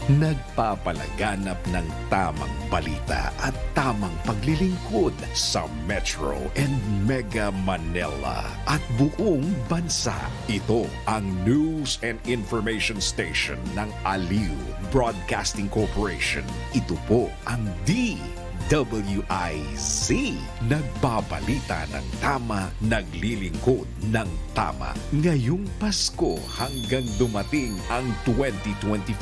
Nagpapalaganap ng tamang balita at tamang paglilingkod sa Metro and Mega Manila at buong bansa. Ito ang News and Information Station ng Aliw Broadcasting Corporation. Ito po ang DWIZ. Nagbabalita ng tama, naglilingkod ng tama. Ngayong Pasko hanggang dumating ang 2025.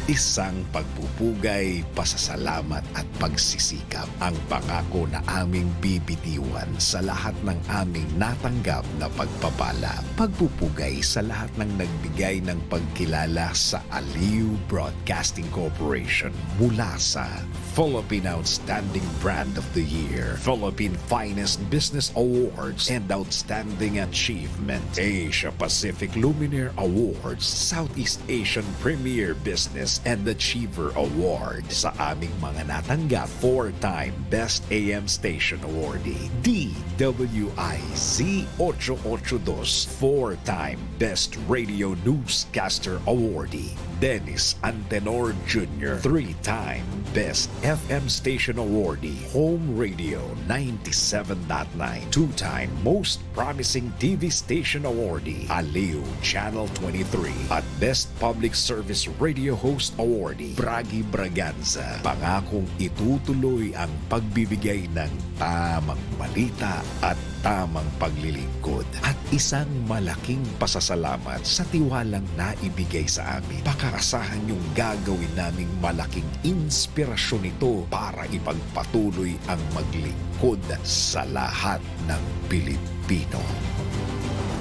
Isang pagpupugay, pasasalamat at pagsisikap ang pangako na aming bibitiwan sa lahat ng aming natanggap na pagpapala. Pagpupugay sa lahat ng nagbigay ng pagkilala sa Aliw Broadcasting Corporation mula sa Philippine Outstanding Brand of the Year, Philippine Finest Business Awards and Outstanding Achievement, Asia Pacific Luminaire Awards, Southeast Asian Premier Business and Achiever Award. Sa aming mga natanggap, 4-time Best AM Station Awardee, DWIZ 882, 4-time Best Radio Newscaster Awardee, Dennis Antenor Jr., 3-time Best FM Station Awardee, Home Radio 97.9, 2-time Most Promising TV Station Awardee, Aliw Channel 23, at Best Public Service Radio Host Awardee, Bragi Braganza. Pangakong itutuloy ang pagbibigay ng tamang balita at tamang paglilingkod at isang malaking pasasalamat sa tiwalang naibigay sa amin. Pakaasahan yung gagawin naming malaking inspirasyon ito para ipagpatuloy ang maglingkod sa lahat ng Pilipino.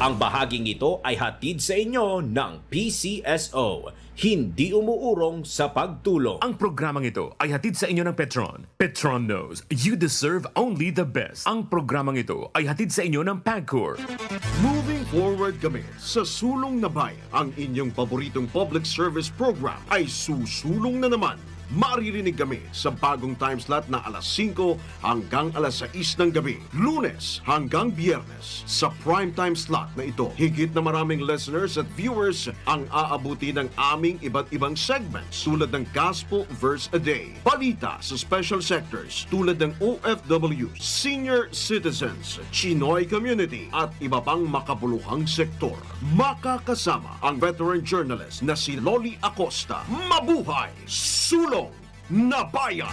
Ang bahaging ito ay hatid sa inyo ng PCSO, hindi umuurong sa pagtulong. Ang programang ito ay hatid sa inyo ng Petron. Petron knows you deserve only the best. Ang programang ito ay hatid sa inyo ng PAGCOR. Moving forward kami sa Sulong na Bayan. Ang inyong paboritong public service program ay susulong na naman. Maririnig kami sa bagong time slot na alas 5 hanggang alas 6 ng gabi, Lunes hanggang Biyernes. Sa prime time slot na ito, higit na maraming listeners at viewers ang aabuti ng aming iba't ibang segments tulad ng Gospel Verse a Day, balita sa special sectors tulad ng OFW, senior citizens, Chinoy community at iba pang makabuluhang sektor. Makakasama ang veteran journalist na si Loli Acosta. Mabuhay! Sulong na Bayan!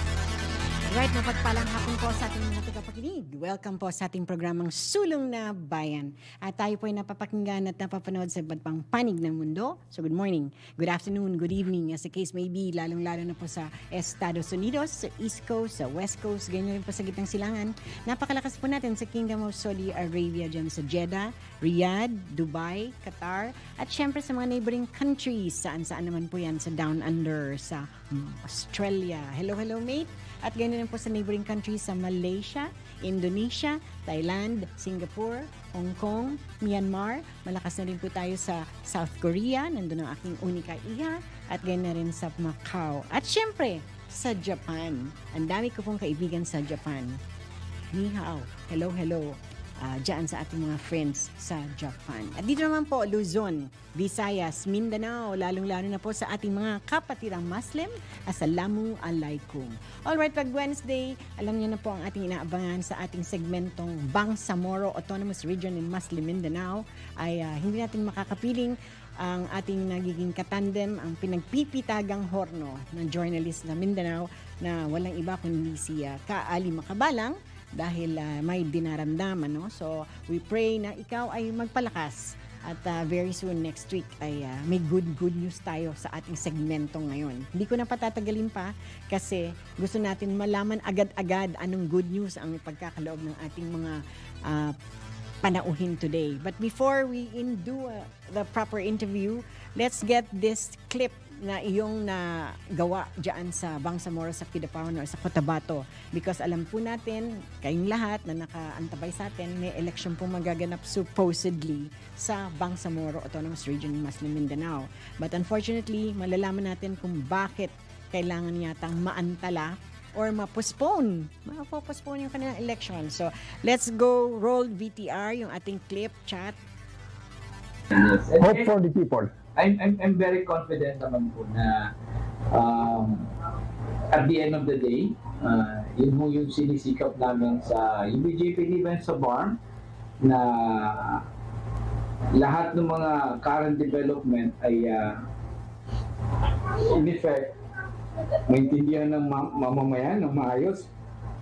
Right, mapagpalang hapon po sa ating mga tagapakinig. Welcome po sa ating programang Sulong na Bayan. At tayo po ay napapakinggan at napapanood sa iba't pang panig ng mundo. So good morning, good afternoon, good evening, as the case may be, lalong-lalo na po sa Estados Unidos, sa East Coast, sa West Coast, ganyan rin po sa gitnang silangan. Napakalakas po natin sa Kingdom of Saudi Arabia, dyan sa Jeddah, Riyadh, Dubai, Qatar, at syempre sa mga neighboring countries, saan-saan naman po yan, sa Down Under, sa Australia. Hello, hello mate! At ganyan po sa neighboring countries sa Malaysia, Indonesia, Thailand, Singapore, Hong Kong, Myanmar. Malakas na rin po tayo sa South Korea, nandun ang aking unika iya, at ganyan rin sa Macau. At syempre, sa Japan. Ang dami ko pong kaibigan sa Japan. Ni hao, hello, hello. Diyan sa ating mga friends sa Japan. At dito naman po, Luzon, Visayas, Mindanao, lalong-lalo na po sa ating mga kapatirang Muslim. Assalamu alaikum. Alright, pag Wednesday, alam niyo na po ang ating inaabangan sa ating segmentong Bangsamoro Autonomous Region in Muslim Mindanao ay hindi natin makakapiling ang ating nagiging katandem, ang pinagpipitagang horno ng journalist na Mindanao na walang iba kundi si Kaali Makabalang, dahil may dinaramdaman, no? So we pray na ikaw ay magpalakas at very soon next week ay may good news tayo sa ating segmento ngayon. Hindi ko na patatagalin pa kasi gusto natin malaman agad-agad anong good news ang ipagkakaloob ng ating mga panauhin today. But before we do the proper interview, let's get this clip na iyong nagawa dyan sa Bangsamoro, sa Kidapawan or sa Cotabato. Because alam po natin, kayong lahat na nakaantabay sa atin, may election po magaganap supposedly sa Bangsamoro Autonomous Region in Muslim Mindanao. But unfortunately, malalaman natin kung bakit kailangan yatang maantala or ma-postpone yung kanilang election. So, let's go roll VTR, yung ating clip, chat. Yes. And, Hope for the people. I'm very confident naman po na at the end of the day, yun mo yung sinisikap namin sa UBJP event sa BARM na lahat ng mga current development ay in effect maintindihan ng mamamayan ng maayos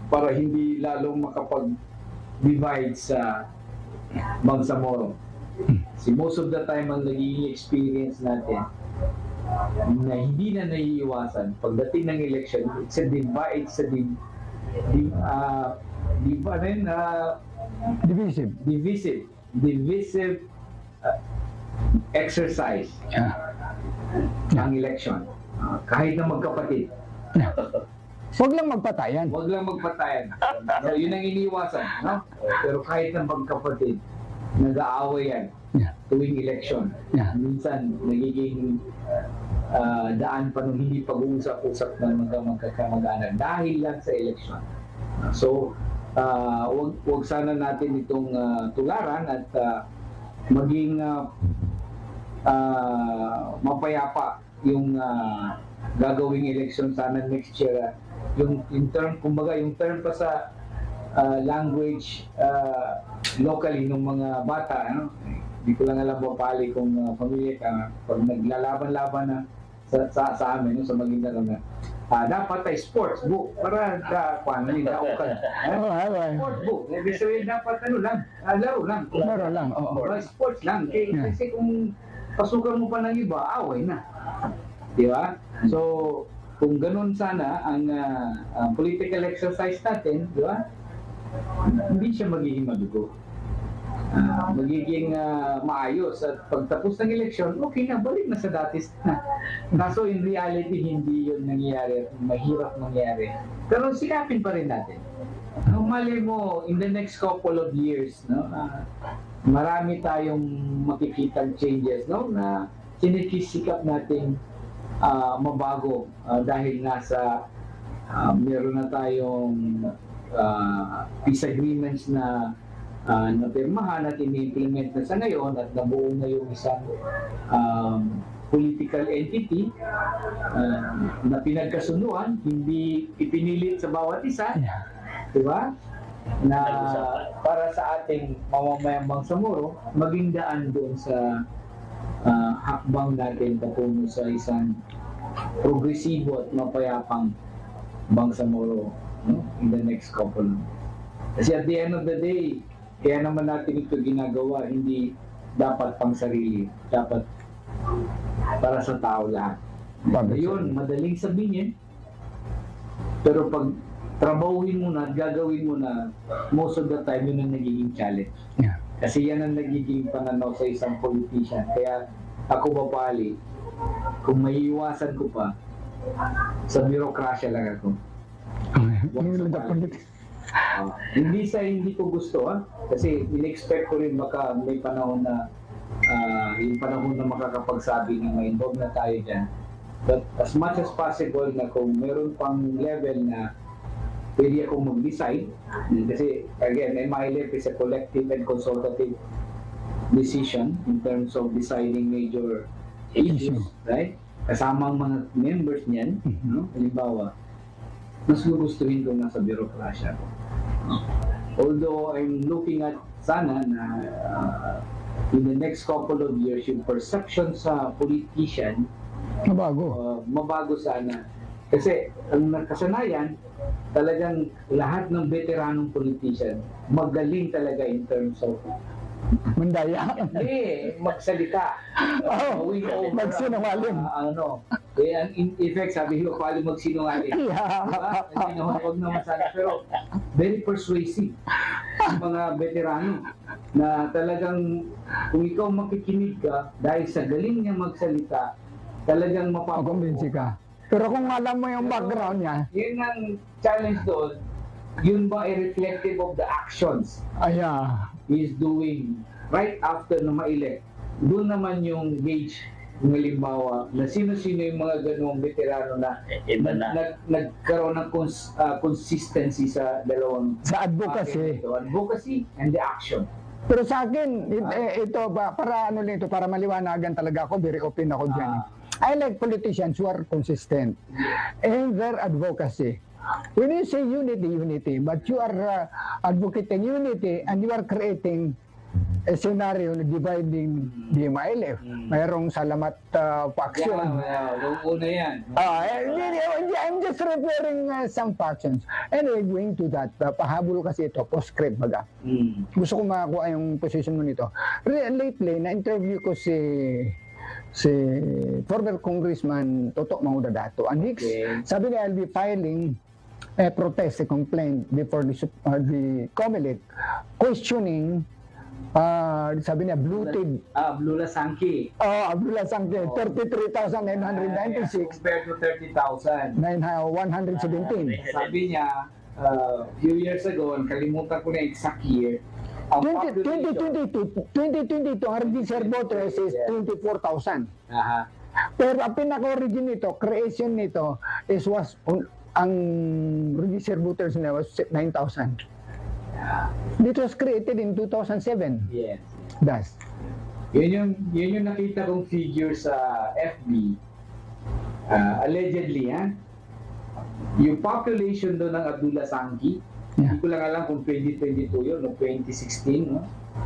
para hindi lalong makapag-divide sa Bangsamoro. Si most of the time ang naging experience natin na hindi na naiiwasan pagdating ng election, it's a divide, it's a divisive exercise ng election. Kahit na magkapatid. Huwag lang magpatayan. Huwag lang magpatayan. No, yun ang iniiwasan. No? Pero kahit na magkapatid, nag-aaway yan tuwing election. Minsan, nagiging daan pa nung hindi pag-uusap-usap ng magkakamag-anak dahil lang sa election. So, wag sana natin itong tularan at maging mapayapa yung gagawing election sana next year. Yung term, kumbaga, yung term pa sa language locally ng mga bata, ano? Hindi ko lang alam po pali kung familiar ka, pag naglalaban-laban na sa amin, no, sa Maguindanao na dapat ay sports book para naukan. Sports book. Ibig sabihin dapat laro lang. Laro lang, oo. Sports lang. Kasi kung pasukan mo pa ng iba, away na. Di ba? So, kung ganun sana ang political exercise natin, di ba? Hindi siya magiging madugo. Magiging maayos at pagtapos ng eleksyon, okay na, balik na sa dati na. Kaso in reality, hindi yun nangyayari, mahirap mangyari. Pero sikapin pa rin natin. Mali mo, in the next couple of years, no, marami tayong makikitang changes, no, na sinikisikap natin mabago dahil nasa meron na tayong peace agreements na napirmahan at ini-implement na sa ngayon at nabuo na yung isang political entity na pinagkasunduan, hindi ipinilit sa bawat isa, di ba? Na para sa ating mamamayang Bangsamoro, maging daan doon sa hakbang natin patungo sa isang progresibo at mapayapang Bangsamoro, no? In the next couple. Kasi at the end of the day, kaya naman natin ito ginagawa, hindi dapat pang sarili, dapat para sa tao lahat. Ayun, madaling sabihin, pero pag trabahuin mo na, gagawin mo na, most of the time yun ang nagiging challenge. Kasi yan ang nagiging pananaw sa isang politician. Kaya ako papali, kung maiiwasan ko pa, sa birokrasya lang ako. Hindi ko gusto, kasi in-expect ko rin baka may panahon na yung panahon na makakapagsabi na may involved na tayo dyan. But as much as possible na kung meron pang level na pwede akong mag-decide, kasi again, MILF is a collective and consultative decision in terms of deciding major issues, right? Kasama ang mga members niyan, no? Halimbawa, mas gugustuhin ko nasa birokrasya ko. Although I'm looking at sana na in the next couple of years, yung perception sa politician mabago sana. Kasi ang kasanayan, talagang lahat ng veteranong politician magaling talaga in terms of mandaya. Magsalita. Magsinungaling. In effect, sabi ko, pali magsinungaling. Diba? Huwag naman sana. Pero very persuasive ang mga veterano na talagang kung ikaw makikinig ka, dahil sa galing niya magsalita, talagang mapapakumbinsi ka. Pero kung alam mo yung background niya, yun ang challenge doon, yun ba ay reflective of the actions he's doing right after na ma-elect? Doon naman yung gauge ng halimbawa na sino-sino yung mga ganung veterano na nagkaroon ng consistency sa dalawang sa advocacy. Advocacy and the action. Pero sa akin, ito para ano lang ito, para maliwanagan talaga ako, very open ako dyan. I like politicians who are consistent in their advocacy. When you say unity, but you are advocating unity and you are creating a scenario na dividing the MILF. Mayroong salamat faction. Yung una yan. I'm just referring some factions. Anyway, going to that, pahabol kasi ito, postscript baga. Gusto ko makakuha yung position mo nito. Lately, na-interview ko si former Congressman Toto Mangudadato. And sabi niya, I'll be filing a protest, a complaint before the COMELEC questioning sabi niya, bloated. Blula Sangki. Blula Sangki, 33,996 compared to 30,000. 117. Sabi niya, few years ago, kalimutan ko na exact year, ang 2022, ang registered voters is 24,000. Pero ang pinaka-origin nito, creation nito, ang registered voters niya was 9,000. It was created in 2007. Yes. Das. Yun yung nakita kong figure sa FB. Allegedly, yung population doon ng Abdullah Sangki, hindi ko lang alam kung 2022 yun, o 2016, no?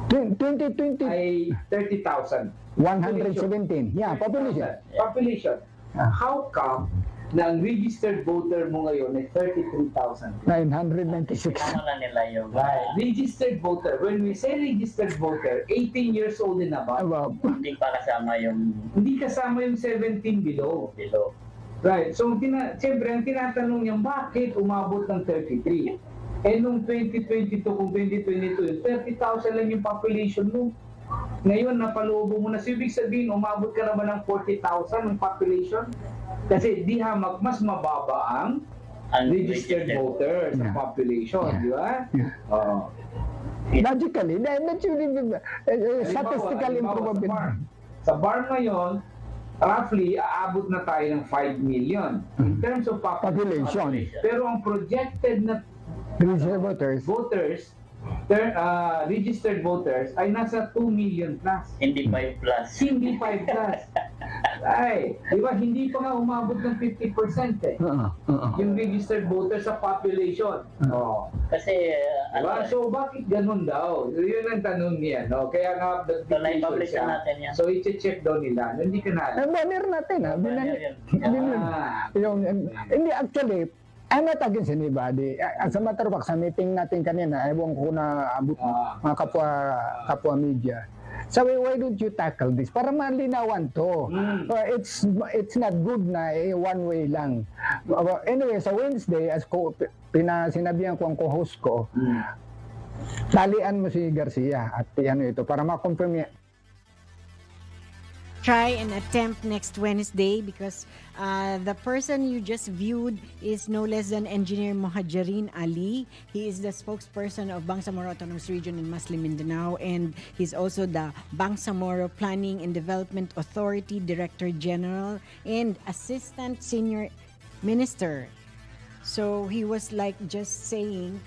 2020 ay 30,000. 117. Yeah, population. Population. How come na ang registered voter mo ngayon ay 33,000? 996. Ano na nila yung Right. Registered voter. When we say registered voter, 18 years old and above. hindi pa kasama yung Hindi kasama yung 17 below. below. Right. So, siyempre, ang tinatanong niya, bakit umabot ng 33? Eh, nung 2022, kung 2022, 30,000 lang yung population mo. Ngayon, napalobo mo na. So, ibig sabihin, umabot ka naman ng 40,000 ng population. Kasi di hamak, mas mababa ang registered voters sa population, di ba? Logically, statistically improbable. Sa bar ngayon, roughly, aabot na tayo ng 5 million in terms of population. Pero ang projected na registered voters, registered voters, ay nasa 2 million plus. Hindi 5 plus. Hindi 5 plus. Ay, di ba, hindi pa nga umabot ng 50% yung registered voters sa population. Kasi, Diba? So, bakit ganun daw? Yun ang tanong niya, no? Kaya nga, na-publish natin yan. So, i-check daw nila. Hindi ka na. Banner natin, Banner yun. Hindi, actually, I'm not against anybody. As a matter of fact, sa meeting natin kanina, ewan ko na abot mga kapwa media. Sabi, why don't you tackle this? Para malinawan to. It's not good na one way lang. Anyway, sa Wednesday, as sinabihan ko ang co-host ko, talian mo si Garcia at ito, para ma-confirm niya. Try and attempt next Wednesday because the person you just viewed is no less than Engineer Mohajarin Ali. He is the spokesperson of Bangsamoro Autonomous Region in Muslim Mindanao, and he's also the Bangsamoro Planning and Development Authority Director General and Assistant Senior Minister. So he was like just saying,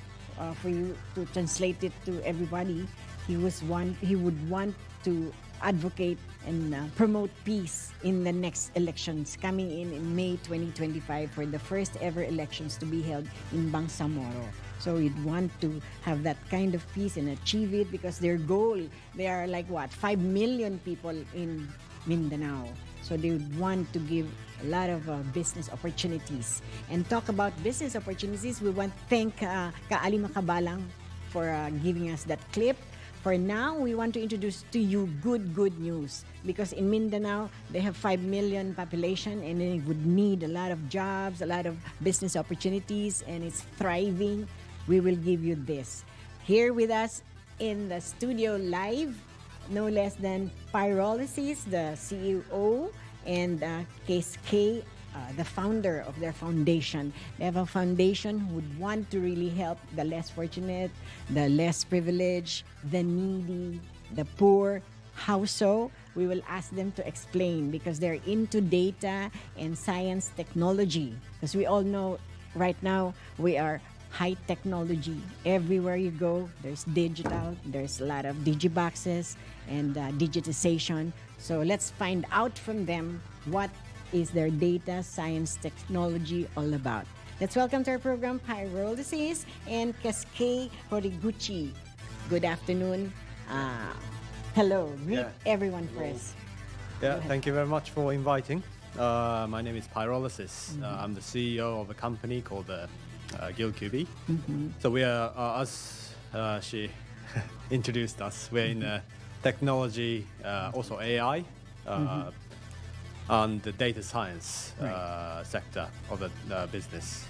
for you to translate it to everybody, he would want to advocate and promote peace in the next elections coming in May 2025 for the first ever elections to be held in Bangsamoro. So we'd want to have that kind of peace and achieve it because their goal, they are like 5 million people in Mindanao. So they would want to give a lot of business opportunities. And talk about business opportunities, we want to thank Kaali Makabalang for giving us that clip. For now, we want to introduce to you good news because in Mindanao, they have 5 million population and they would need a lot of jobs, a lot of business opportunities, and it's thriving. We will give you this. Here with us in the studio live, no less than Pyrolysis, the CEO, and Case K, the founder of their foundation. They have a foundation who would want to really help the less fortunate, the less privileged, the needy, the poor. How so? We will ask them to explain because they're into data and science technology. Because we all know right now we are high technology. Everywhere you go, there's digital, there's a lot of digiboxes and digitization. So let's find out from them what is their data science technology all about. Let's welcome to our program Pyrolysis and Cascade Horiguchi. Good afternoon. Hello. Greet everyone first. Yeah, thank you very much for inviting. My name is Pyrolysis. I'm the CEO of a company called GuildQB. So we are, as she introduced us, we're in technology, also AI, and the data science sector of the business.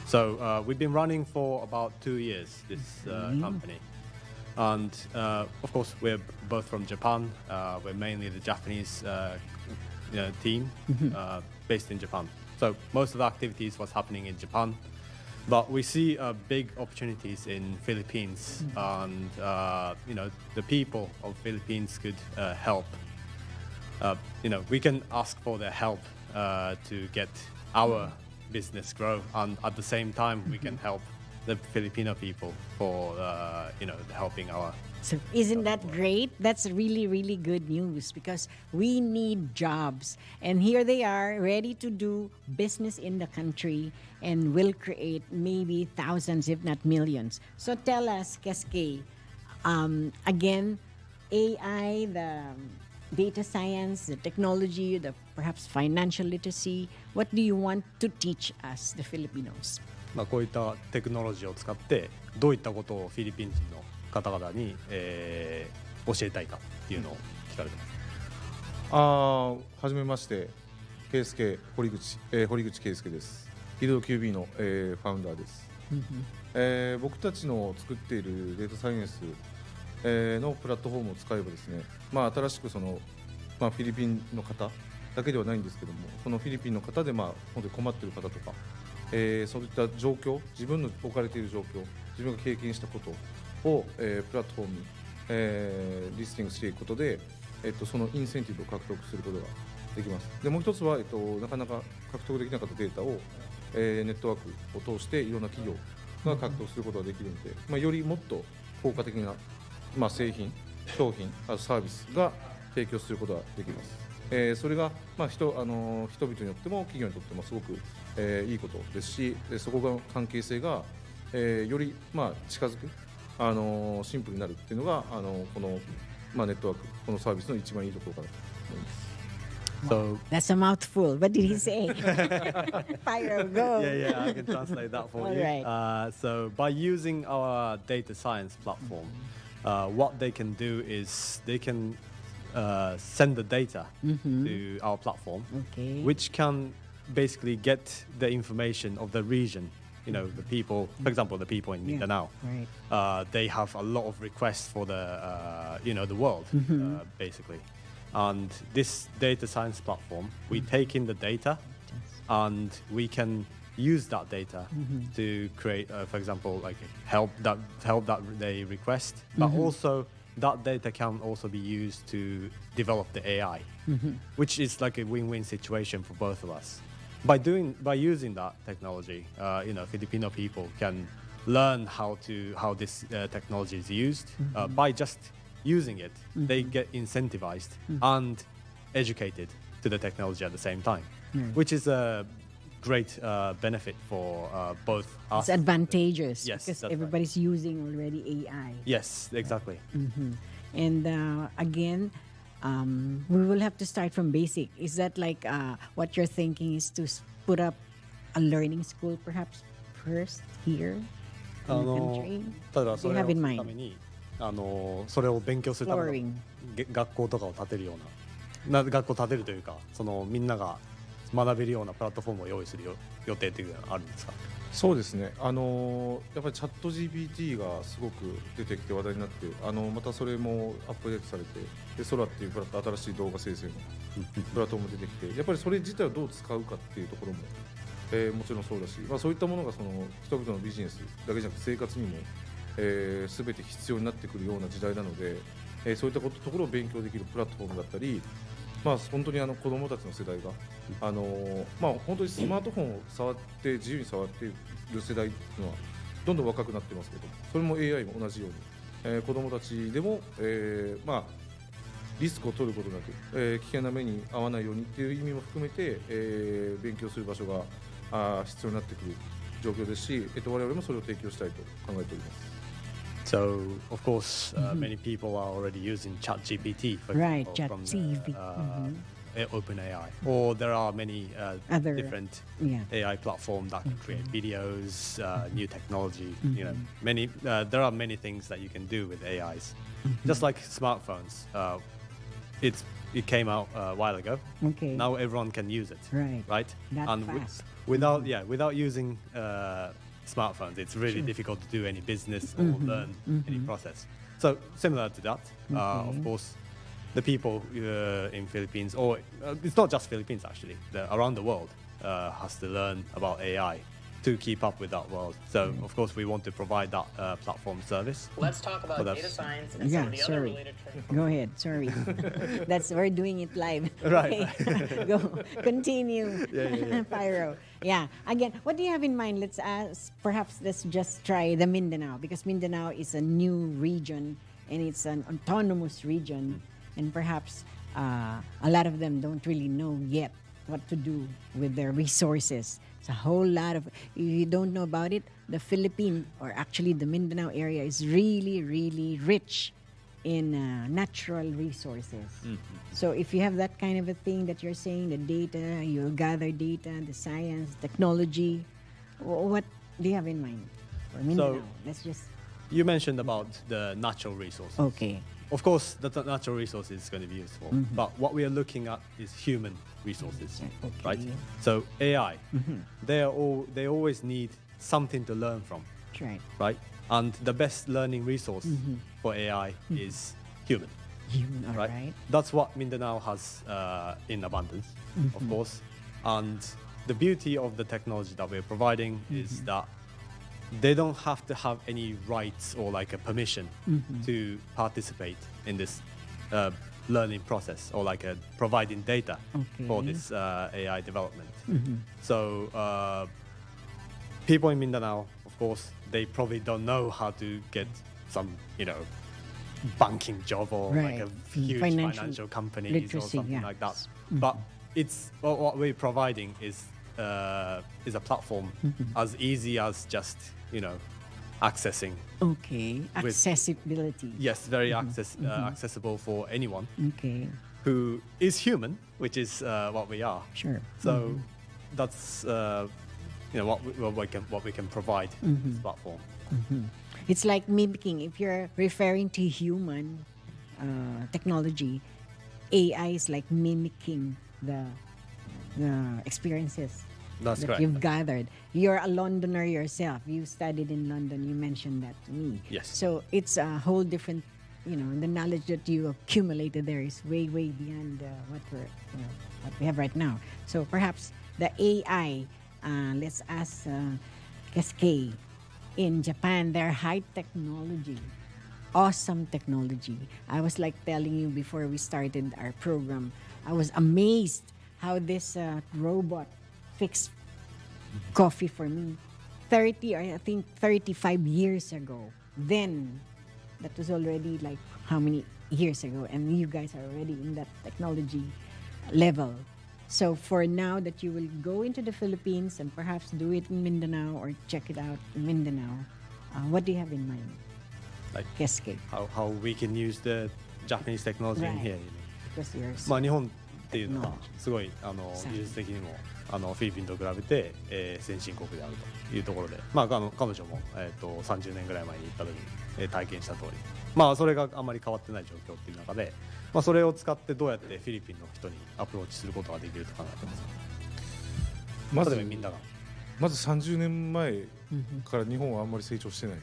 So we've been running for about 2 years, this company. And of course, we're both from Japan. We're mainly the Japanese team based in Japan. So most of the activities was happening in Japan. But we see big opportunities in Philippines, and the people of Philippines could help. We can ask for their help to get our business grow, and at the same time we can help the Filipino people for helping our. So isn't that great? That's really, really good news because we need jobs. And here they are, ready to do business in the country and will create maybe thousands, if not millions. So tell us, Cascade, again, AI, the data science, the technology, the perhaps financial literacy, what do you want to teach us, the Filipinos? こういったテクノロジーを使ってどういったことをフィリピン人の方々に、教えたいかっていうのを聞かれてます。はじめまして、堀口圭介です。ギルド QB の、ファウンダーです。僕たちの作っているデータサイエンス、のプラットフォームを使えばですね、新しくフィリピンの方だけではないんですけども、このフィリピンの方で本当に困っている方とか、そういった状況、自分の置かれている状況、自分が経験したことを、プラットフォームに、リスティングしていくことで、そのインセンティブを獲得することができます。でもう一つは、なかなか獲得できなかったデータを、ネットワークを通していろんな企業が獲得することができるので、よりもっと効果的な、製品、商品、サービスが提供することができます。それが、人々によっても企業にとってもすごく、いいことですし、そこが関係性が、より、近づく、シンプルになるっていうのがこの、ネットワーク、このサービスの一番いいところかなと思います。So That's a mouthful. What did he say? Pyro, go. Yeah, I can translate that for All you. right. So by using our data science platform, what they can do is they can send the data to our platform, Okay. which can basically get the information of the region. The people, for example, the people in Mindanao, Right. they have a lot of requests for the world, basically. And this data science platform, we take in the data, and we can use that data to create, for example, like help that they request, but also that data can also be used to develop the AI, which is like a win-win situation for both of us. By using that technology, Filipino people can learn how this technology is used. By just using it, they get incentivized and educated to the technology at the same time, which is a great benefit for both us. It's advantageous Yes, because that's everybody's using already AI. Yes, exactly. And again, we will have to start from basic. Is that like what you're thinking is to put up a learning school perhaps first here in the country? ただ Do そ you れを have in する mind? ためにそれを勉強するための Flooring. 学校とかを建てるような学校を建てるというか、みんなが学べるようなプラットフォームを用意する予定というのはあるんですか？そうですね、やっぱりチャット GPT がすごく出てきて話題になって、またそれもアップデートされて、でソラっていう新しい動画生成のプラットフォームも出てきて、やっぱりそれ自体をどう使うかっていうところも、もちろんそうだし、そういったものが人々のビジネスだけじゃなくて生活にも、全て必要になってくるような時代なので、そういったところを勉強できるプラットフォームだったり、本当に子どもたちの世代が、本当にスマートフォンを自由に触っている世代っていうのは、どんどん若くなってますけど、それも AI も同じように、子どもたちでも、リスクを取ることなく、危険な目に遭わないようにっていう意味も含めて、勉強する場所が必要になってくる状況ですし、我々もそれを提供したいと考えております。So, of course, many people are already using ChatGPT, for Right, example, from ChatGPT. OpenAI. Or there are many Other, different yeah. AI platforms that can create videos, new technology. You know, many. There are many things that you can do with AIs. Just like smartphones, it came out a while ago. Okay. Now everyone can use it. Right. Right. That and fast. without using smartphones, it's really difficult to do any business or learn any process. So similar to that, of course, the people in Philippines, or it's not just Philippines actually, around the world has to learn about AI to keep up with that world. So of course we want to provide that platform service. Let's talk about So that's- data science and Yeah, some of the other sorry. related trends. Go ahead. Sorry. We're doing it live. Right. Okay. Go. Continue. Pyro. Yeah. Again, what do you have in mind? Perhaps let's just try the Mindanao, because Mindanao is a new region and it's an autonomous region, and perhaps a lot of them don't really know yet what to do with their resources. It's a whole lot of, if you don't know about it, the Philippine, or actually the Mindanao area is really, really rich in natural resources. So if you have that kind of a thing that you're saying, the data, you'll gather data, the science, technology, what do you have in mind for Mindanao? Let's just, You mentioned about the natural resources. okay. Of course, the natural resource is going to be useful, but what we are looking at is human resources, Okay. right? So AI, they always need something to learn from, That's right. right? And the best learning resource for AI is human, All right? right. That's what Mindanao has in abundance, of course. And the beauty of the technology that we're providing is that they don't have to have any rights or like a permission to participate in this learning process, or like providing data for this AI development. So people in Mindanao, of course, they probably don't know how to get some, banking job or like a huge financial companies literacy, or something yeah. like that. But it's what we're providing is a platform as easy as just accessing. Okay. With- Accessibility. Yes, very accessible for anyone Okay. who is human, which is what we are. Sure. So that's what we can provide this platform. It's like mimicking. If you're referring to human technology, AI is like mimicking the experiences That's that correct. you've gathered. You're a Londoner yourself. You studied in London. You mentioned that to me. Yes. So it's a whole different, the knowledge that you accumulated there is way, way beyond what we have right now. So perhaps the AI, let's ask SK. In Japan, they're high technology, awesome technology. I was like telling you before we started our program, I was amazed how this robot fixed coffee for me 30 or I think 35 years ago. Then, that was already like how many years ago, and you guys are already in that technology level. So for now that you will go into the Philippines and perhaps do it in Mindanao or check it out in Mindanao, what do you have in mind? Like Kesuke, how we can use the Japanese technology in Right. here. because you're まあ日本っていうのは No. すごい技術的にもフィリピンと比べて、先進国であるというところで、まあ彼女も30年ぐらい前に行った時に、体験した通り、まあそれがあまり変わってない状況っていう中で、まあそれを使ってどうやってフィリピンの人にアプローチすることができると考えてます。まず例えばみんながまず30年前から日本はあんまり成長してない、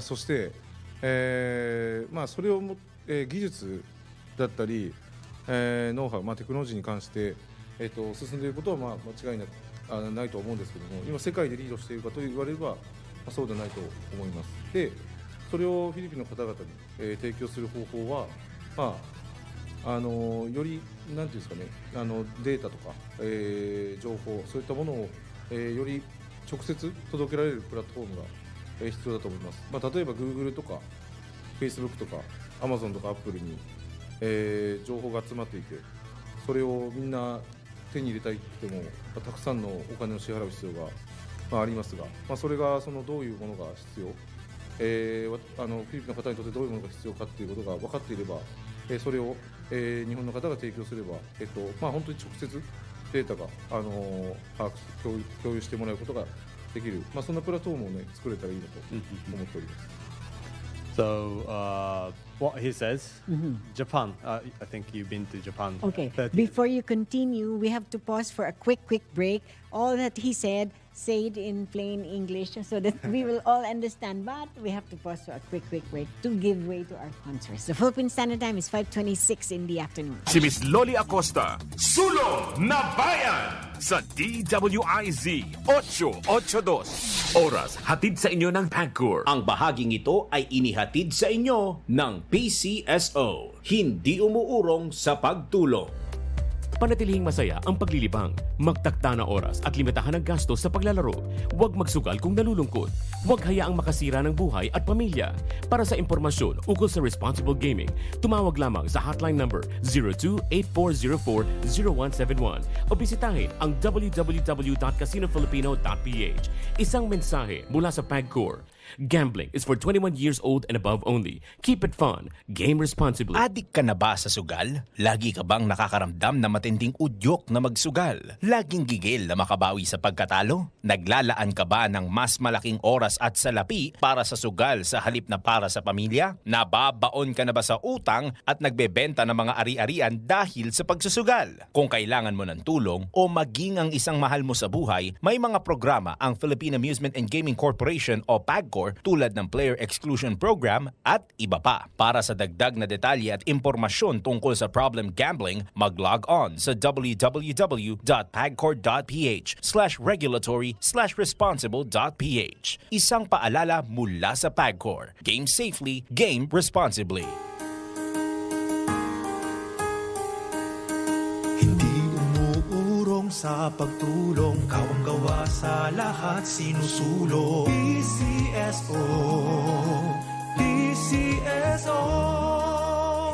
そして、まあそれをも、技術だったり、ノウハウ、テクノロジーに関して、進んでいることは間違いないと思うんですけども、今世界でリードしているかと言われれば、そうではないと思います。でそれをフィリピンの方々に、提供する方法は、よりなんていうんですかね、データとか、情報そういったものを、より直接届けられるプラットフォームが必要だと思います。例えば Google とか Facebook とか Amazon とか Apple に、情報が集まっていて、それをみんな手に入れたいってもたくさんのお金を支払う必要が、ありますが、それがそのどういうものが必要、フィリピンの方にとってどういうものが必要かっていうことが分かっていれば、それを、日本の方が提供すれば、本当に直接データが、把握共有してもらうことができる、そんなプラットフォームをね作れたらいいなと思っております。So, what he says, Japan, I think you've been to Japan. Okay. 30 Before you continue, we have to pause for a quick break. All that he said, say it in plain English so that we will all understand. But we have to pause for a quick break to give way to our sponsors. The Philippine Standard Time is 5:26 in the afternoon. Si Miss Loli Acosta, Sulong na Bayan sa DWIZ 882. Oras, hatid sa inyo ng PAGCOR. Ang bahaging ito ay inihatid sa inyo ng PCSO. Hindi umuurong sa pagtulong. Panatilihing masaya ang paglilibang. Magtakda na oras at limitahan ang gastos sa paglalaro. Huwag magsugal kung nalulungkot. Huwag hayaang makasira ng buhay at pamilya. Para sa impormasyon ukol sa responsible gaming, tumawag lamang sa hotline number 02-8404-0171 o bisitahin ang www.casinofilipino.ph. Isang mensahe mula sa PAGCOR. Gambling is for 21 years old and above only. Keep it fun. Game responsibly. Adik ka na ba sa sugal? Lagi ka bang nakakaramdam na matinding udyok na magsugal? Laging gigil na makabawi sa pagkatalo? Naglalaan ka ba ng mas malaking oras at salapi para sa sugal sa halip na para sa pamilya? Nababaon ka na ba sa utang at nagbebenta ng mga ari-arian dahil sa pagsusugal? Kung kailangan mo ng tulong o maging ang isang mahal mo sa buhay, may mga programa ang Philippine Amusement and Gaming Corporation o PAGCOR tulad ng Player Exclusion Program at iba pa. Para sa dagdag na detalye at impormasyon tungkol sa problem gambling, mag-log on sa www.pagcor.ph/regulatory/responsible.ph. Isang paalala mula sa PAGCOR. Game safely, game responsibly. Sa pagtulong, kawang gawa sa lahat sinusulong. PCSO, PCSO,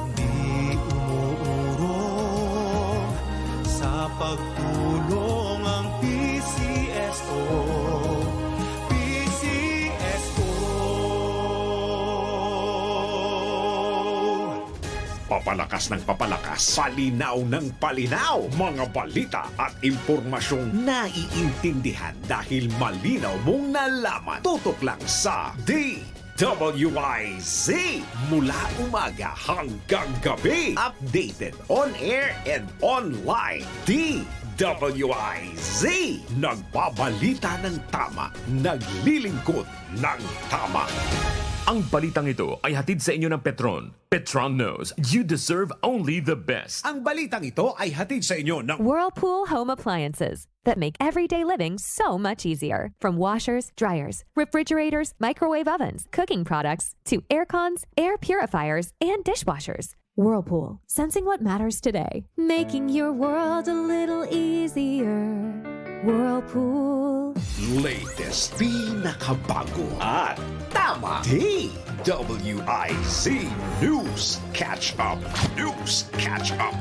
hindi umuurong sa pagtulong ang PCSO. Papalakas ng papalakas, palinaw ng palinaw, mga balita at impormasyong naiintindihan dahil malinaw mong nalaman. Tutok lang sa DWIZ mula umaga hanggang gabi. Updated on air and online. DWIZ, nagbabalita ng tama, naglilingkod ng tama. Ang balitang ito ay hatid sa inyo ng Petron. Petron knows you deserve only the best. Ang balitang ito ay hatid sa inyo ng Whirlpool Home Appliances that make everyday living so much easier. From washers, dryers, refrigerators, microwave ovens, cooking products, to air cons, air purifiers, and dishwashers. Whirlpool, sensing what matters today, making your world a little easier. Whirlpool. latest, pinakabago at tama. DWIZ News Catch Up. News Catch Up.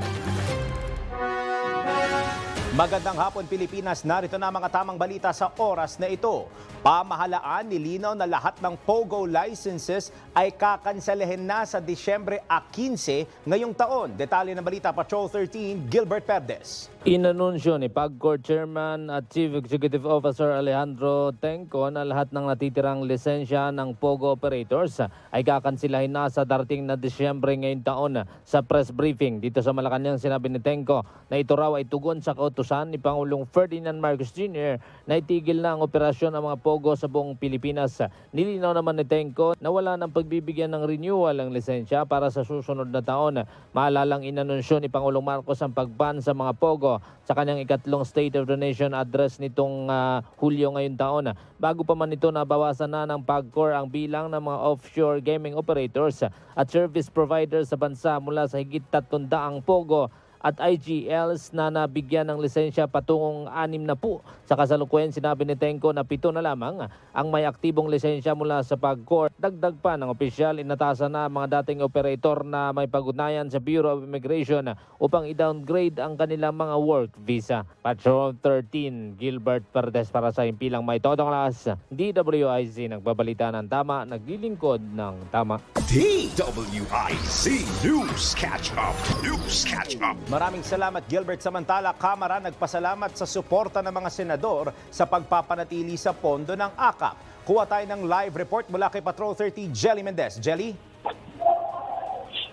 Magandang hapon Pilipinas, narito na mga tamang balita sa oras na ito. Pamahalaan nilinaw na lahat ng POGO licenses ay kakanselahin na sa Disyembre 15 ngayong taon. Detalye ng balita, Patrol 13, Gilbert Perdes. Inanunsyo ni PAGCOR Chairman at Chief Executive Officer Alejandro Tenco na lahat ng natitirang lisensya ng POGO operators ay kakansilahin na sa darating na Disyembre ngayong taon. Sa press briefing dito sa Malacanang, sinabi ni Tenco na ito raw ay tugon sa kautusan ni Pangulong Ferdinand Marcos Jr. na itigil na ang operasyon ng mga POGO sa buong Pilipinas. Nilinaw naman ni Tenco na wala ng pagbibigyan ng renewal ang lisensya para sa susunod na taon. Maalalang inanunsyo ni Pangulong Marcos ang pagban sa mga POGO sa kanyang ikatlong State of the Nation address nitong Hulyo ngayong taon. Bago pa man ito, nabawasan na ng PAGCOR ang bilang ng mga offshore gaming operators at service providers sa bansa mula sa higit 300 POGO at IGLs na nabigyan ng lisensya patungong 6 na po. Sa kasalukuyan, sinabi ni Tenko na 7 na lamang ang may aktibong lisensya mula sa PAGCOR. Dagdag pa ng opisyal, inatasan na mga dating operator na may pag-ugnayan sa Bureau of Immigration upang i-downgrade ang kanilang mga work visa. Patrol 13, Gilbert Perdes para sa Impilang May Todong Lakas. DWIZ, nagbabalita ng tama, naglilingkod ng tama. DWIZ News Catch Up. News Catch Up. Maraming salamat Gilbert. Samantala, Kamara nagpasalamat sa suporta ng mga senador sa pagpapanatili sa pondo ng AKAP. Kuha tayo ng live report mula kay Patrol 30, Jelly Mendez. Jelly?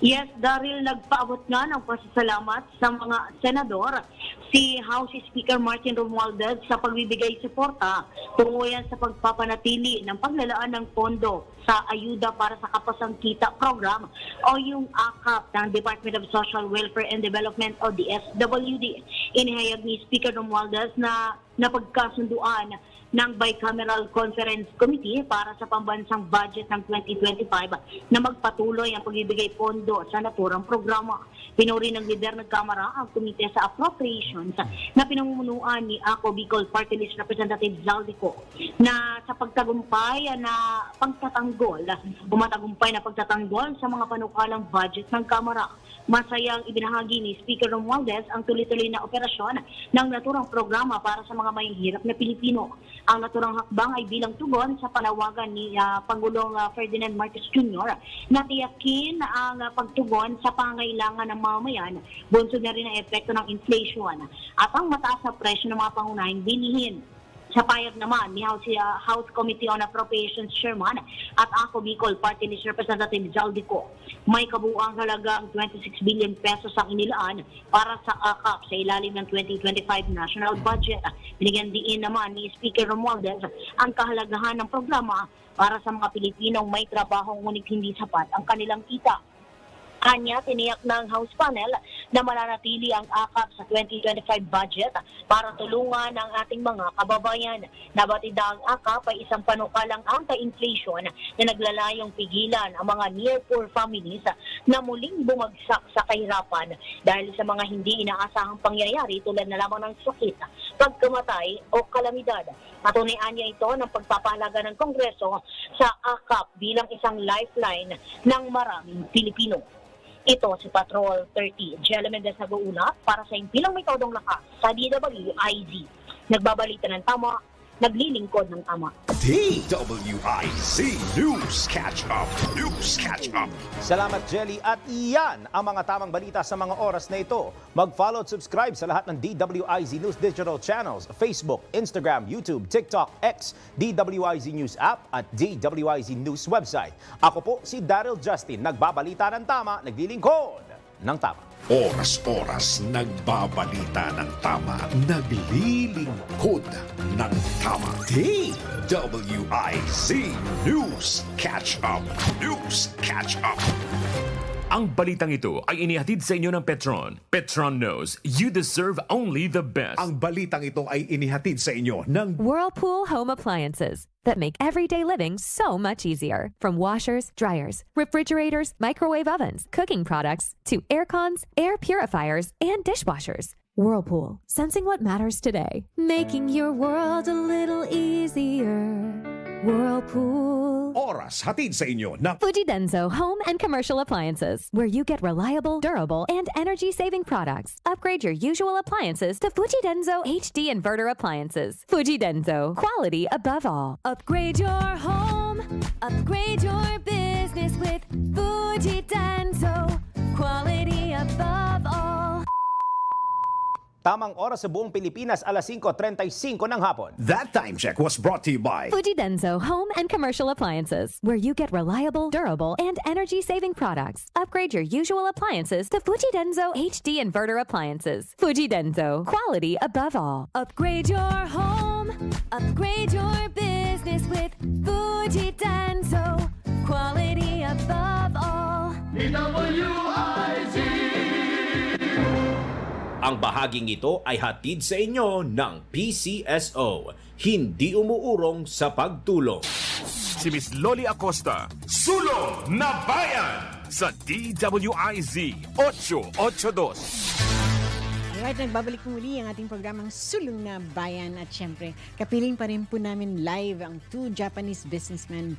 Yes, Daryl, nagpaabot nga ng pasasalamat sa mga senador si House Speaker Martin Romualdez sa pagbibigay suporta tungo yan sa pagpapanatili ng paglalaan ng pondo sa ayuda para sa kapasangkita program o yung AKAP ng Department of Social Welfare and Development o DSWD. Inihayag ni Speaker Romualdez na napagkasunduan ng Bicameral Conference Committee para sa pambansang budget ng 2025 na magpatuloy ang pagbibigay pondo sa naturang programa. Pinuri ng lider ng Kamara ang Komite sa Appropriations na pinamumunuan ni Ako Bicol Party List Representative Zaldico na sa pagtagumpay na pagtatanggol, umatagumpay na pagtatanggol sa mga panukalang budget ng Kamara. Masayang ibinahagi ni Speaker Romualdez ang tuloy-tuloy na operasyon ng naturang programa para sa mga mahihirap na Pilipino. Ang naturang hakbang ay bilang tugon sa panawagan ni Pangulong Ferdinand Marcos Jr. na tiyakin ang pagtugon sa pangailangan ng mamamayan, bunsod na rin ang epekto ng inflation at ang mataas na presyo ng mga pangunahing bilihin. Sa payag naman ni House Committee on Appropriations Chairman at Ako Bicol Party List Representative Zaldico, may kabuuang halagang 26 billion pesos ang inilaan para sa AKAP sa ilalim ng 2025 national budget. Binigyan diin naman ni Speaker Romualdez ang kahalagahan ng programa para sa mga Pilipinong may trabaho ngunit hindi sapat ang kanilang kita. Kanya, tiniyak ng House panel na mananatili ang AKAP sa 2025 budget para tulungan ang ating mga kababayan. Nabatid ang AKAP ay isang panukalang anti-inflation na naglalayong pigilan ang mga near-poor families na muling bumagsak sa kahirapan dahil sa mga hindi inaasahang pangyayari tulad na lamang ng sakit, pagkamatay o kalamidad. Patunayaan niya ito ng pagpapahalaga ng Kongreso sa AKAP bilang isang lifeline ng maraming Pilipino. Ito si Patrol 30, Jelly Mendez nag-uuna para sa Impilang May Todong Lakas sa DWIZ. Nagbabalita ng tama, naglilingkod ng tama. DWIZ News Catch Up. News Catch Up. Salamat Jelly at iyan ang mga tamang balita sa mga oras na ito. Mag-follow at subscribe sa lahat ng DWIZ News digital channels, Facebook, Instagram, YouTube, TikTok, X, DWIZ News app at DWIZ News website. Ako po si Daryl Justin, nagbabalita ng tama, naglilingkod ng tama. Oras-oras nagbabalita ng tama, naglilingkod ng tama. DWIZ News Catch Up. News Catch Up. Ang balitang ito ay inihatid sa inyo ng Petron. Petron knows you deserve only the best. Ang balitang ito ay inihatid sa inyo ng Whirlpool Home Appliances that make everyday living so much easier. From washers, dryers, refrigerators, microwave ovens, cooking products, to air cons, air purifiers, and dishwashers. Whirlpool, sensing what matters today. Making your world a little easier. Whirlpool. Oras hatid sa inyo ng Fujidenzo Home and Commercial Appliances, where you get reliable, durable, and energy-saving products. Upgrade your usual appliances to Fujidenzo HD Inverter Appliances. Fujidenzo, quality above all. Upgrade your home, upgrade your business with Fujidenzo, quality above all. Tamang oras sa buong Pilipinas, alas 5:35 ng hapon. That time check was brought to you by Fujidenzo Home and Commercial Appliances, where you get reliable, durable, and energy-saving products. Upgrade your usual appliances to Fujidenzo HD Inverter Appliances. Fujidenzo, quality above all. Upgrade your home, upgrade your business with Fujidenzo, quality above all. DWIZ. Ang bahaging ito ay hatid sa inyo ng PCSO, hindi umuurong sa pagtulong. Si Miss Loli Acosta, Sulong na Bayan sa DWIZ 882. Alright, nagbabalik muli ang ating programang Sulong na Bayan at syempre, kapiling pa rin po namin live ang two Japanese businessmen,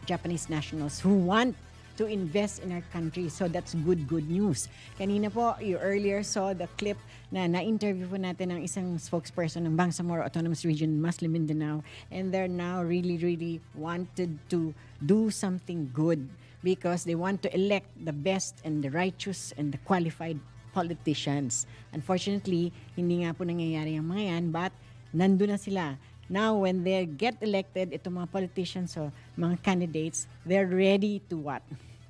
Japanese nationals who want to invest in our country. So that's good news. Kanina po, you earlier saw the clip na na-interview po natin ng isang spokesperson ng Bangsamoro Autonomous Region, Muslim Mindanao, and they're now really wanted to do something good because they want to elect the best and the righteous and the qualified politicians. Unfortunately, hindi nga po nangyayari ang mga yan, but nandun na sila. Now, when they get elected, itong mga politicians o mga candidates, they're ready to what?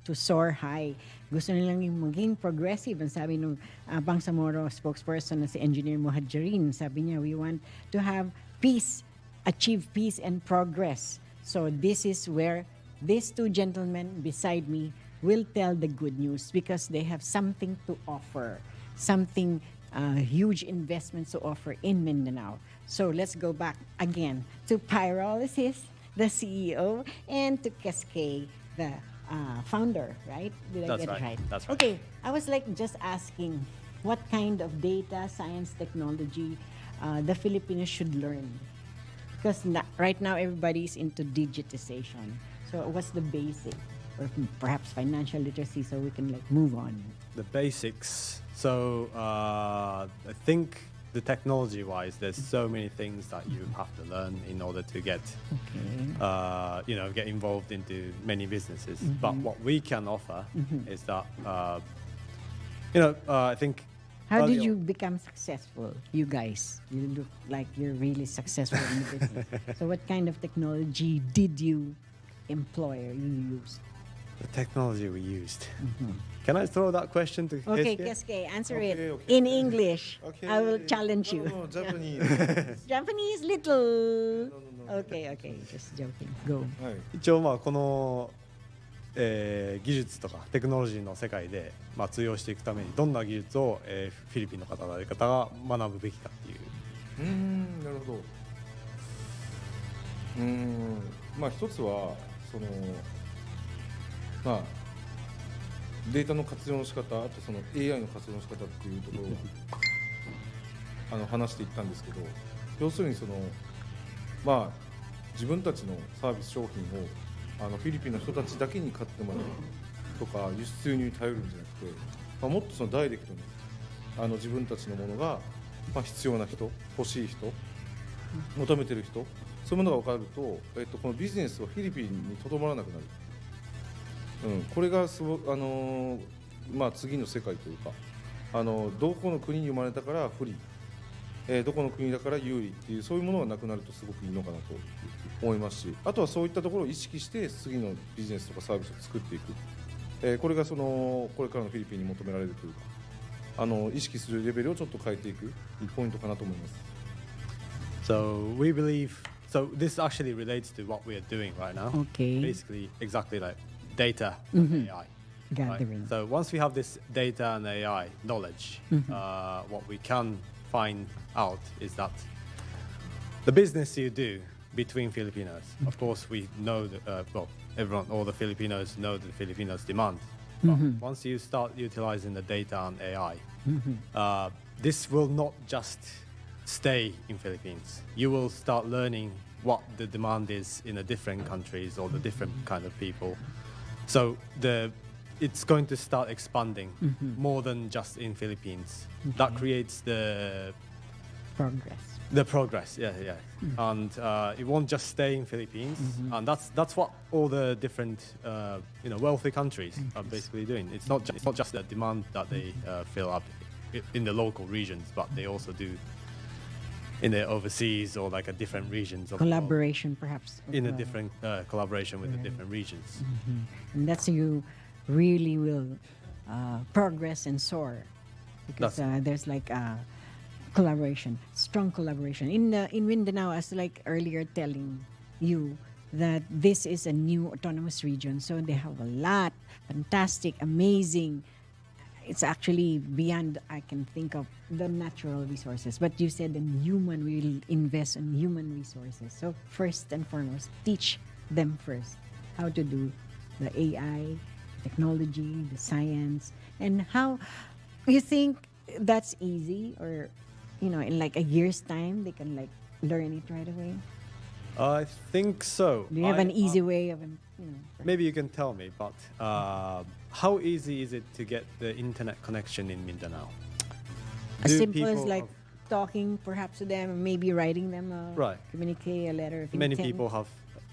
To soar high. Gusto nilang yung maging progressive. Ang sabi ng Bangsamoro spokesperson na si Engineer Muhajirin, sabi niya, we want to have peace, achieve peace and progress. So this is where these two gentlemen beside me will tell the good news because they have something to offer, something huge investments to offer in Mindanao. So let's go back again to Pyrolysis, the CEO, and to Cascade, the founder, right? Did I get it right? That's right. Okay, I was like just asking what kind of data, science, technology the Filipinos should learn. Because right now everybody's into digitization. So what's the basic? Or perhaps financial literacy so we can like move on. The basics. So I think the technology-wise, there's so many things that you have to learn in order to get, get involved into many businesses. But what we can offer is that, I think. How did you become successful, you guys? You look like you're really successful in the business. So what kind of technology did you employ or you use? The technology we used. Can I throw that question to Okay, Keisuke? Keisuke, answer Okay, it okay. in English. Okay. I will challenge you. No, Japanese. Japanese little. Okay, just joking. Go. 一応この、技術とかテクノロジーの世界で、通用していくためにどんな技術を、フィリピンの方々が学ぶべきかっていう。なるほど。一つはそのデータの活用の仕方、あとその AI の活用の仕方っていうところを話していったんですけど、要するにその自分たちのサービス商品をフィリピンの人たちだけに買ってもらうとか輸出入に頼るんじゃなくて、もっとそのダイレクトに自分たちのものが必要な人、欲しい人、求めてる人、そういうものが分かると、このビジネスはフィリピンにとどまらなくなる。これが次の世界というか、どこの国に生まれたから不利、どこの国だから有利っていうそういうものがなくなるとすごくいいのかなと思いますし、あとはそういったところを意識して次のビジネスとかサービスを作っていく、これがこれからのフィリピンに求められるというか、意識するレベルをちょっと変えていくポイントかなと思います。So we believe, so this actually relates to what we are doing right now. Okay. Basically, exactly like data and AI. Gathering. Right? So once we have this data and AI knowledge, what we can find out is that the business you do between Filipinos, of course we know that, all the Filipinos know the Filipinos demand. But once you start utilizing the data and AI, this will not just stay in Philippines. You will start learning what the demand is in the different countries or the different kind of people. So it's going to start expanding more than just in Philippines. That creates the progress, yeah. And it won't just stay in Philippines, and that's what all the different wealthy countries are basically doing. It's not just the demand that they fill up in the local regions, but they also do in the overseas or like a different regions of Collaboration perhaps. in a different collaboration with the different regions. And that's you really will progress and soar because there's like collaboration, strong collaboration. In Mindanao, as like earlier telling you that this is a new autonomous region, so they have a lot fantastic, amazing. It's actually beyond I can think of the natural resources. But you said in human, we will invest in human resources. So first and foremost, teach them first how to do the AI, technology, the science, and how you think that's easy, or in like a year's time they can like learn it right away? I think so. Do you have an easy way of Maybe you can tell me, but how easy is it to get the internet connection in Mindanao? as Do simple as people like talking perhaps to them, maybe writing them Right. communique, a letter of Many intent? people have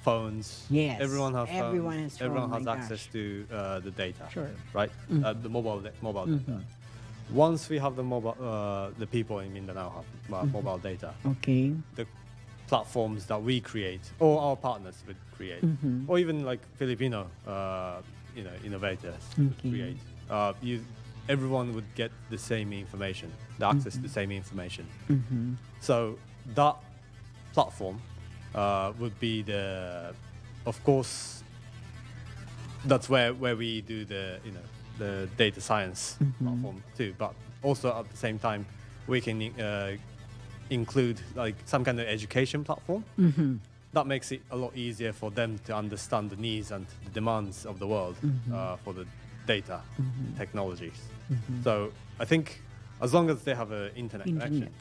phones. Yes, Everyone has phones. everyone has phone, Everyone has my access to the data. Sure. Right. The mobile data. Once we have the mobile, the people in Mindanao have mobile data. Okay. The platforms that we create, or our partners would create, or even like Filipino, innovators would create. Everyone would get the same information, the access to the same information. So that platform would be of course, that's where we do the data science platform too. But also at the same time, we can include like some kind of education platform. That makes it a lot easier for them to understand the needs and the demands of the world for the data technologies. So I think as long as they have an internet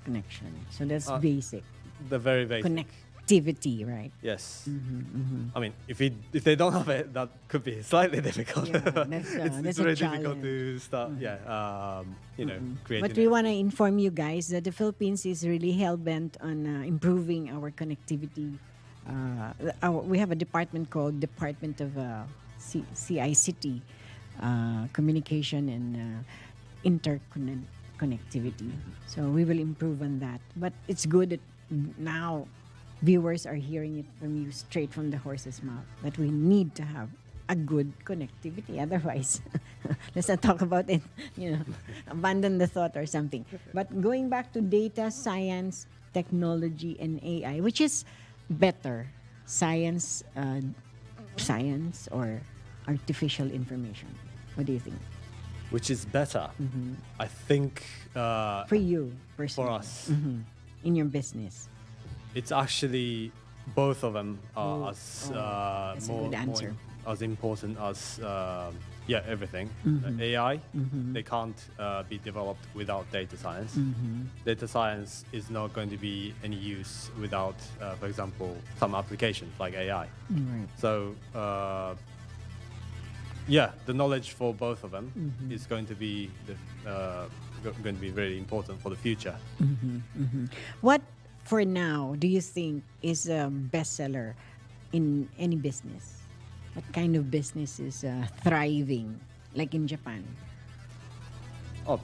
connection. So that's Uh, basic. the very basic. Connectivity, right? Yes. I mean, if they don't have it, that could be slightly difficult. Yeah, that's it's a very difficult challenge. to start. Creating. But we want to inform you guys that the Philippines is really hell-bent on improving our connectivity. We have a department called Department of CICT, Communication and Interconnectivity. So we will improve on that. But it's good that now viewers are hearing it from you straight from the horse's mouth, that we need to have a good connectivity. Otherwise, let's not talk about it, abandon the thought or something. But going back to data science, technology, and AI, which is better, science or artificial information? What do you think? Which is better? I think for you personally, for us, in your business, it's actually both of them are that's a good answer. As important as everything. AI, they can't be developed without data science. Data science is not going to be any use without, for example, some applications like AI. Right. So the knowledge for both of them is going to be very important for the future. What for now do you think is a bestseller in any business? What kind of business is thriving, like in Japan?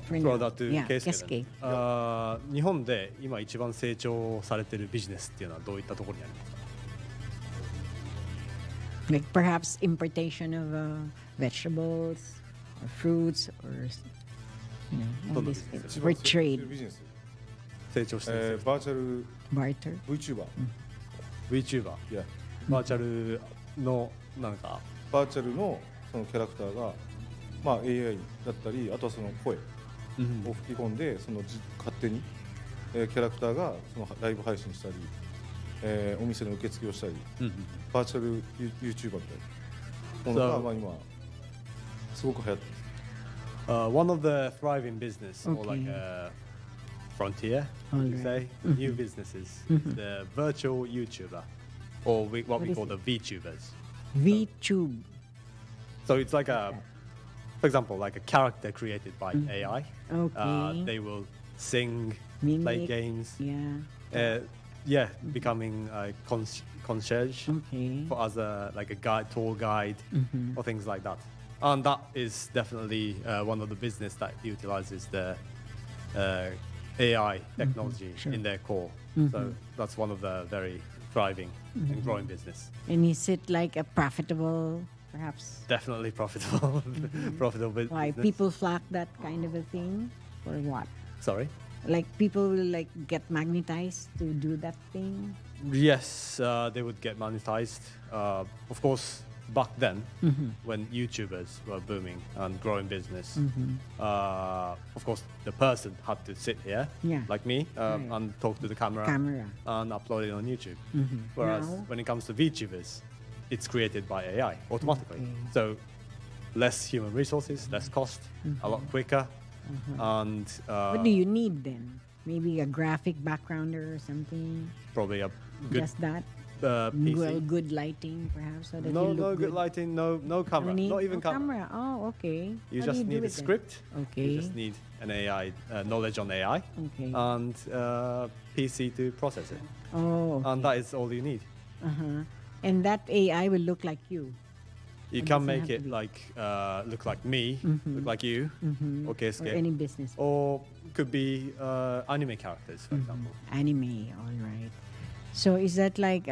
throw that to Yeah, Keisuke then. 日本で今一番成長されているビジネスっていうのはどういったところにありますか？ Like perhaps importation of vegetables or fruits or all these things. For trade. 成長しているバーチャル Barter. VTuber VTuber、バーチャルのなんかバーチャルのそのキャラクターが、AI だったり、あとはその声を吹き込んで、その勝手に、キャラクターがそのライブ配信したり、お店の受付をしたり、バーチャル YouTuber みたいなものが、今すごく流行ってます。One of the thriving business or like a frontier, would you say, new businesses, the virtual YouTuber, or what we call the VTubers. VTube. So it's like for example, like a character created by AI. Okay. They will sing, Mimic. play games. Yeah. Becoming a concierge for as like a guide, tour guide, or things like that. And that is definitely one of the business that utilizes the AI technology in their core. So that's one of the very thriving and growing business. And is it like a profitable, perhaps? Definitely profitable, profitable business. Why people flock that kind of a thing, or what? Sorry. Like people will like get magnetized to do that thing. Yes, they would get monetized. Of course, back then, when YouTubers were booming and growing business, of course, the person had to sit here, like me, and talk to the camera and upload it on YouTube. Whereas when it comes to VTubers, it's created by AI automatically. So less human resources, less cost, a lot quicker. And What do you need then? Maybe a graphic backgrounder or something? probably a good Just that? PC. Well, good lighting, perhaps, so that No, you look no good lighting, no camera, not even camera. Oh, okay. You How do just do need a it then? script. Okay. You just need an AI knowledge on AI Okay. and PC to process it. Oh, And that is all you need. and that AI will look like you. You It can doesn't make have to it be- like look like me, look like you, okay, Or any business. or could be anime characters, for example. Anime, all right. So is that like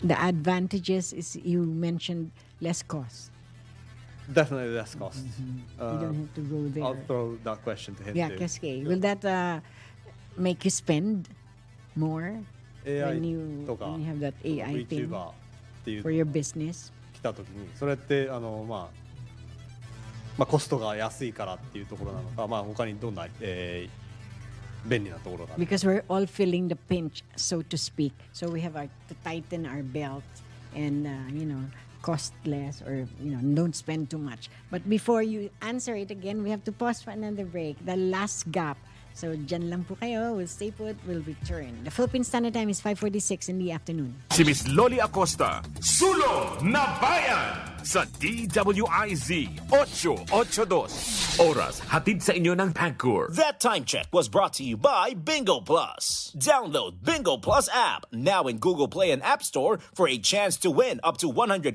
the advantages is you mentioned less cost. Definitely less cost. You don't have to go there. I'll throw that question to him Yeah, too. Cascade. Will that make you spend more AI when you とか have that AI thing VTuber っていう for your business? 来た時にそれってまあコストが安いからっていうところなのか、まあ他にどんな、便利なところがある Because we're all feeling the pinch, so to speak. So we have to tighten our belt and, cost less or, don't spend too much. But before you answer it again, we have to pause for another break. The last gap. So, dyan lang po kayo. We'll stay put. We'll return. The Philippine Standard Time is 5:46 in the afternoon. Si Miss Loli Acosta, Sulong na Bayan sa DWIZ 882. Oras hatid sa inyo ng Pagcor. That time check was brought to you by Bingo Plus. Download Bingo Plus app now in Google Play and App Store for a chance to win up to 154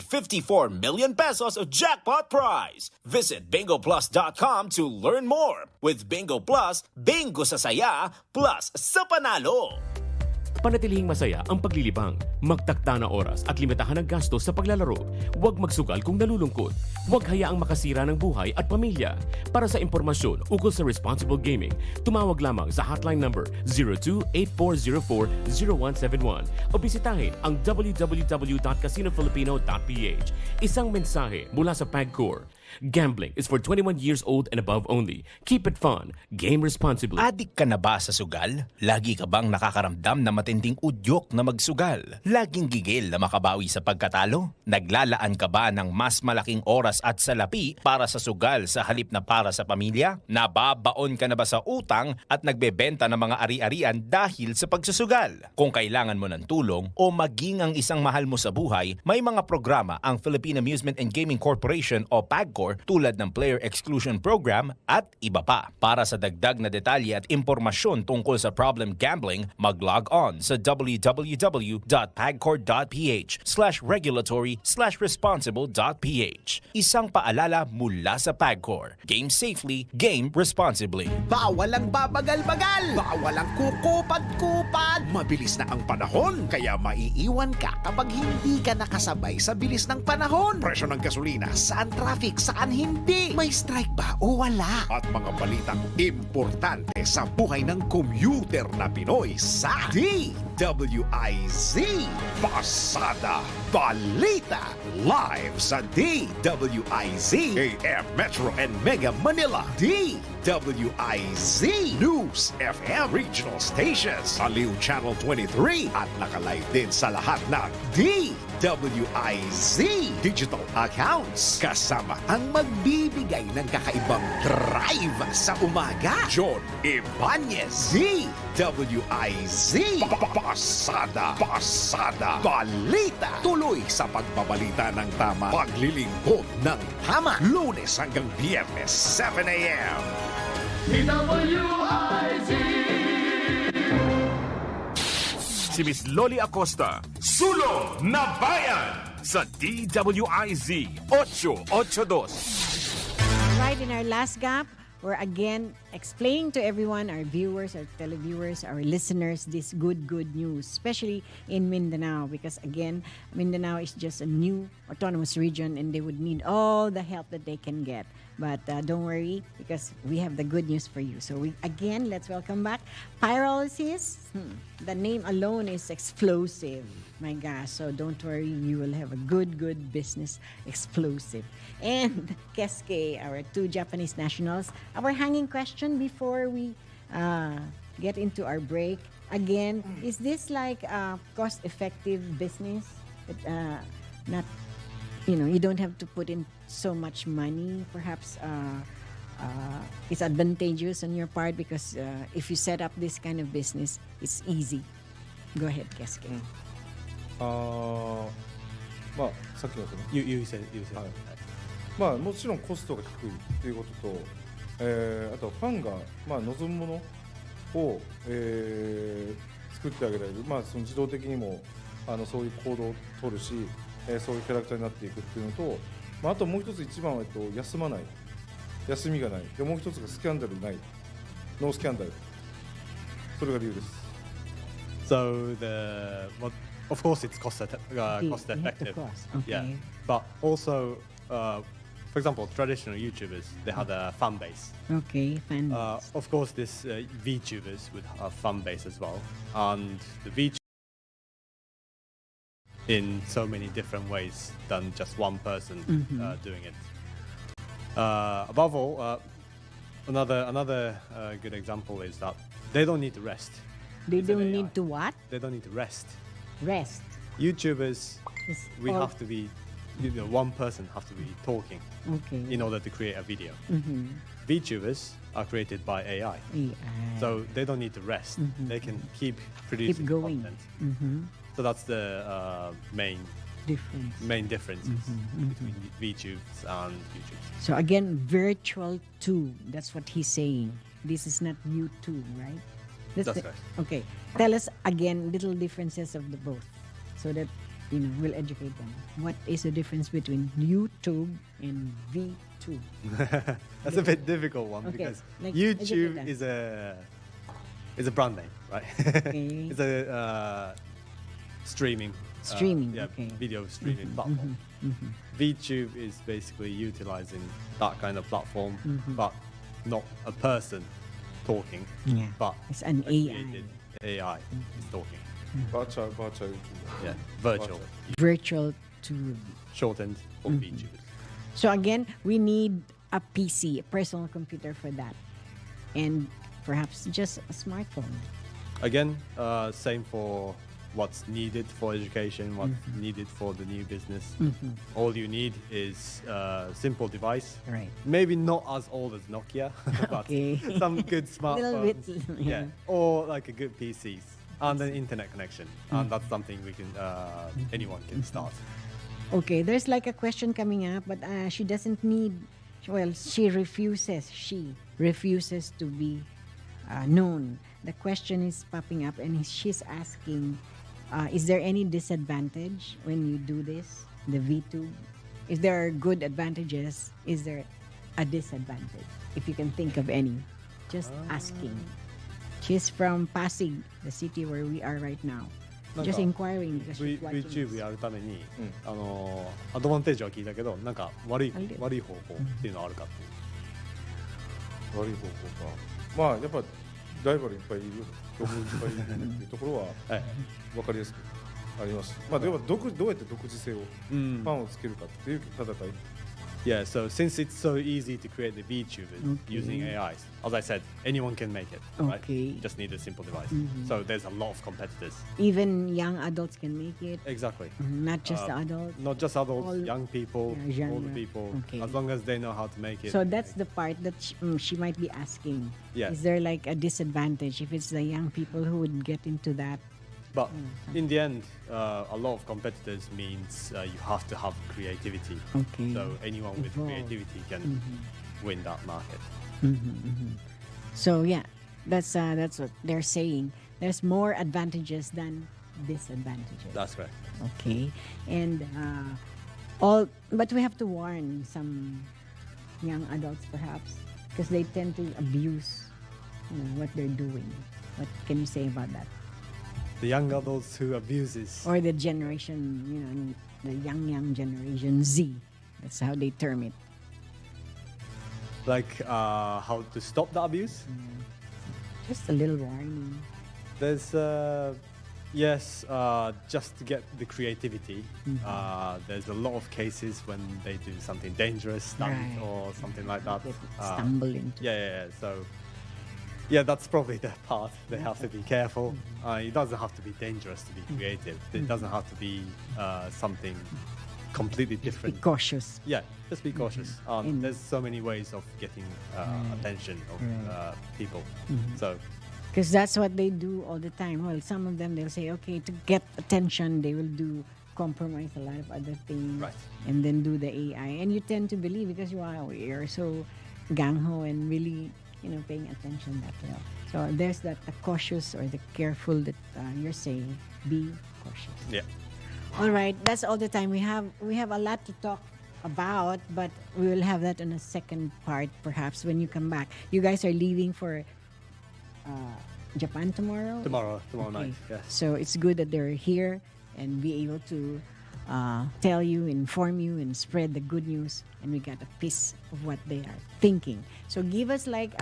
million pesos of jackpot prize. Visit bingoplus.com to learn more. With Bingo Plus, bingo sa saya plus sa panalo. Panatilihing masaya ang paglilibang. Magtakda na oras at limitahan ang gastos sa paglalaro. Huwag magsugal kung nalulungkot. Huwag hayaang makasira ng buhay at pamilya. Para sa impormasyon ukol sa responsible gaming, tumawag lamang sa hotline number 02-8404-0171 o bisitahin ang www.casinofilipino.ph. Isang mensahe mula sa Pagcor. Gambling is for 21 years old and above only. Keep it fun. Game responsibly. Adik ka na ba sa sugal? Lagi ka bang nakakaramdam na matinding udyok na magsugal? Laging gigil na makabawi sa pagkatalo? Naglalaan ka ba ng mas malaking oras at salapi para sa sugal sa halip na para sa pamilya? Nababaon ka na ba sa utang at nagbebenta ng mga ari-arian dahil sa pagsusugal? Kung kailangan mo ng tulong o maging ang isang mahal mo sa buhay, may mga programa ang Philippine Amusement and Gaming Corporation o PAGCOR tulad ng Player Exclusion Program at iba pa. Para sa dagdag na detalye at impormasyon tungkol sa problem gambling, mag-log on sa www.pagcor.ph/regulatory/responsible.ph. Isang paalala mula sa PAGCOR. Game safely, game responsibly. Bawal ang babagal-bagal. Bawal ang kukupad-kupad. Mabilis na ang panahon, kaya maiiwan ka kapag hindi ka nakasabay sa bilis ng panahon. Presyo ng gasolina, saan traffic, saan hindi. May strike ba o wala? At mga balitang importante sa buhay ng commuter na Pinoy sa DWIZ. Pasada Balita. Live sa DWIZ AM Metro and Mega Manila. DWIZ News FM Regional Stations. Aliw Channel 23 at nakalive din sa lahat ng DWIZ digital accounts. Kasama ang magbibigay ng kakaibang drive sa umaga. John Ibanez. DWIZ. Pasada. Pasada. Balita. Tuloy sa pagbabalita ng tama. Paglilingkod ng tama. Lunes hanggang Biyernes, 7 a.m. DWIZ. Si Miss Loli Acosta, Sulong na Bayan sa DWIZ 882. Right, in our last gap, we're again explaining to everyone, our viewers, our televiewers, our listeners, this good news, especially in Mindanao, because again, Mindanao is just a new autonomous region and they would need all the help that they can get. But don't worry, because we have the good news for you. So let's welcome back pyrolysis. The name alone is explosive. My gosh, so don't worry, you will have a good business explosive. And Keske, our two Japanese nationals, our hanging question before we get into our break. Again, is this like a cost-effective business? Not, you don't have to put in so much money. Perhaps it's advantageous on your part because if you set up this kind of business, it's easy. Go ahead, Kesuke. まあさっきのですね。You said. はい。まあもちろんコストが低いっていうことと、あとはファンがまあ望むものを、作ってあげられる。まあその自動的にもそういう行動を取るし、そういうキャラクターになっていくっていうのと、まああともう一つ一番は休まない、休みがない。でもう一つがスキャンダルない、ノースキャンダル。それが理由です。So of course, it's cost effective. Yeah, but also, for example, traditional YouTubers, they had a fan base. Okay, fan base. Of course, this VTubers would have fan base as well, and the VTubers in so many different ways than just one person doing it. Above all, another good example is that they don't need to rest. They don't need to what? They don't need to rest. Rest. YouTubers, we have to be, one person have to be talking in order to create a video. VTubers are created by AI, so they don't need to rest. They can keep producing content. So that's the main differences between VTubes and YouTubes. So again, virtual tube. That's what he's saying. This is not YouTube, right? That's right. Okay. Tell us again little differences of the both so that we'll educate them. What is the difference between YouTube and VTube? That's a bit difficult one because YouTube is a brand name, right? Okay. It's a streaming video streaming platform. VTube is basically utilizing that kind of platform, but not a person talking, but it's an AI is talking. Virtual YouTuber. Yeah, virtual. Virtual tube. Shortened for VTubers. So again, we need a PC, a personal computer for that, and perhaps just a smartphone. Again, same for what's needed for education, what's needed for the new business. All you need is a simple device. Right. Maybe not as old as Nokia, but some good smartphones. Yeah. Or like a good PCs and an internet connection. And that's something we can anyone can start. Okay, there's like a question coming up, but she doesn't need. Well, she refuses to be known. The question is popping up, and she's asking. Is there any disadvantage when you do this, the VTube? If there are good advantages, is there a disadvantage? If you can think of any, just asking. She's from Pasig, the city where we are right now. Just inquiring because she's watching VTube やるために、アドバンテージは聞いたけど、なんか悪い方法っていうのはあるかっていう。悪い方法か。まあやっぱライバルいっぱいいる、競合いっぱいいるっていうところは分かりやすくあります。まあではどうやって独自性をファンをつけるかっていう戦い。Yeah, so since it's so easy to create the VTubers using AIs, as I said, anyone can make it, right? You just need a simple device. So there's a lot of competitors. Even young adults can make it. Exactly. Not just adults. Not just adults, young people, older people. As long as they know how to make it. So that's the part that she might be asking. Yeah. Is there like a disadvantage if it's the young people who would get into that? But in the end, a lot of competitors means you have to have creativity. So anyone with creativity can win that market. So yeah, that's what they're saying. There's more advantages than disadvantages. That's correct. Okay, and but we have to warn some young adults perhaps because they tend to abuse what they're doing. What can you say about that? The young adults who abuses. Or the generation, the young generation Z. That's how they term it. Like how to stop the abuse? Just a little warning. There's yes, just to get the creativity. There's a lot of cases when they do something dangerous, stunt or something like that. Stumble into. Yeah. So. Yeah, that's probably the part. They have to be careful. It doesn't have to be dangerous to be creative. It doesn't have to be something completely Be different. cautious. Yeah, just be cautious. There's so many ways of getting attention of people. So Because that's what they do all the time. Well, some of them, they'll say, okay, to get attention, they will compromise a lot of other things. Right. And then do the AI. And you tend to believe because you're so gang-ho and really, paying attention that well. So there's the cautious or the careful that you're saying. Be cautious. yeah. All right, that's all the time we have. We have a lot to talk about, but we will have that in a second part, perhaps when you come back. You guys are leaving for Japan tomorrow. Tomorrow night. Yes. So it's good that they're here and be able to tell you, inform you, and spread the good news. And we got a piece of what they are thinking. So give us like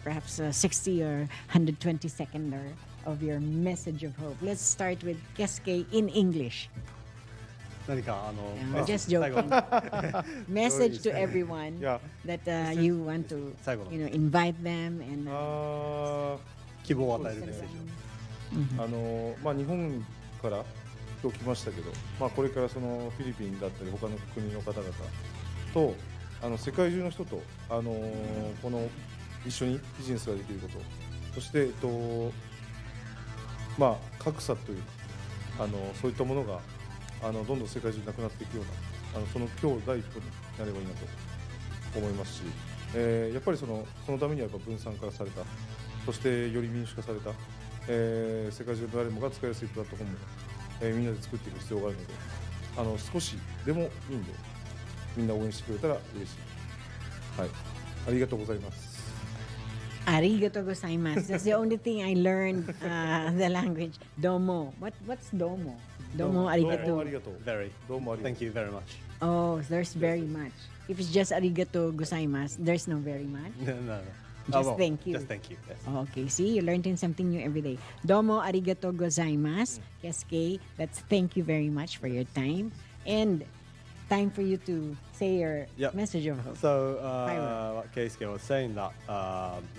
perhaps a 60 or 120 seconder of your message of hope. Let's start with Kesuke in English. 何か Just joking. Message to everyone Yeah. that you want to, 最後の invite them and 希望を与えるメッセージを。日本から今日来ましたけど、これからそのフィリピンだったり他の国の方々と世界中の人とこの一緒にビジネスができること、そして格差というかそういったものがどんどん世界中になくなっていくようなその今日第一歩になればいいなと思いますし、やっぱりそのためにはやっぱ分散化された、そしてより民主化された、世界中の誰もが使いやすいプラットフォームを、みんなで作っていく必要があるので、少しでもいいんでみんな応援してくれたら嬉しい。はい、ありがとうございます。Arigato gozaimasu. That's the only thing I learned the language. Domo. What's domo? Domo arigato. Very. Thank you very much. Oh, there's very much. If it's just arigato gozaimasu, there's no very much. No. Just thank you. Just thank you. Yes. Okay, see, you learned something new every day. Domo arigato gozaimasu. Kesuke, that's thank you very much for your time. And time for you to say your message of hope. So, what Keisuke was saying that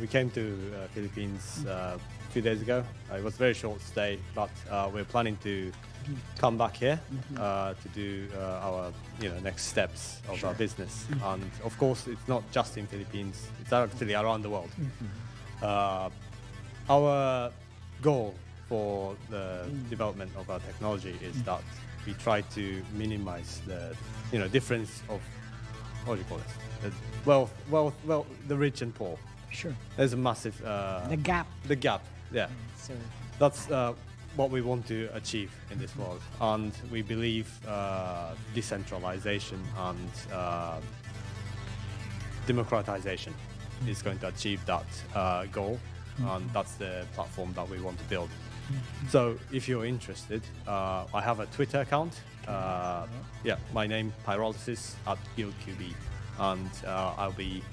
we came to Philippines a few days ago. It was a very short stay, but we're planning to come back here to do our next steps of our business. And of course, it's not just in Philippines; it's actually around the world. Our goal for the development of our technology is that we try to minimize the difference of what do you call this? The rich and poor. Sure. There's a massive the gap. The gap. Yeah. So that's what we want to achieve in this world, and we believe decentralization and democratization is going to achieve that goal, and that's the platform that we want to build. So if you're interested, I have a Twitter account. My name Pyrolysis @GuildQB, and I'll be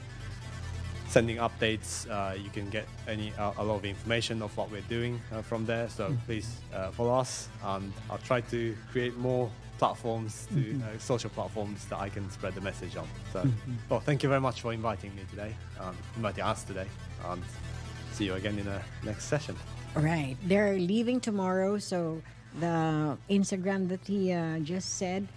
sending updates. You can get a lot of information of what we're doing from there. So please follow us, and I'll try to create more platforms, social platforms that I can spread the message on. So, well, thank you very much for inviting me today, inviting us today, and see you again in the next session. All right. They're leaving tomorrow, so the Instagram that he just said,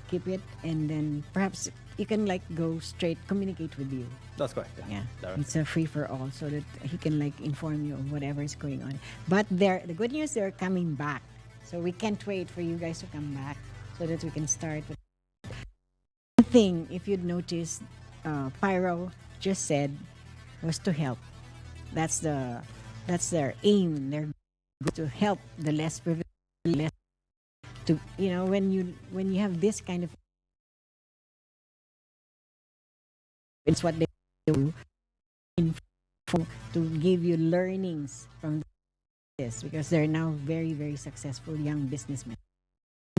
keep it, and then perhaps you can go straight communicate with you. That's correct. Yeah. Directly. It's a free for all, so that he can inform you of whatever is going on. But the good news, they're coming back, so we can't wait for you guys to come back so that we can start. One thing, if you'd noticed, Pyro just said was to help. That's their aim. They're to help the less privileged. To when you have this kind of, it's what they do to give you learnings from this, because they're now very, very successful young businessmen,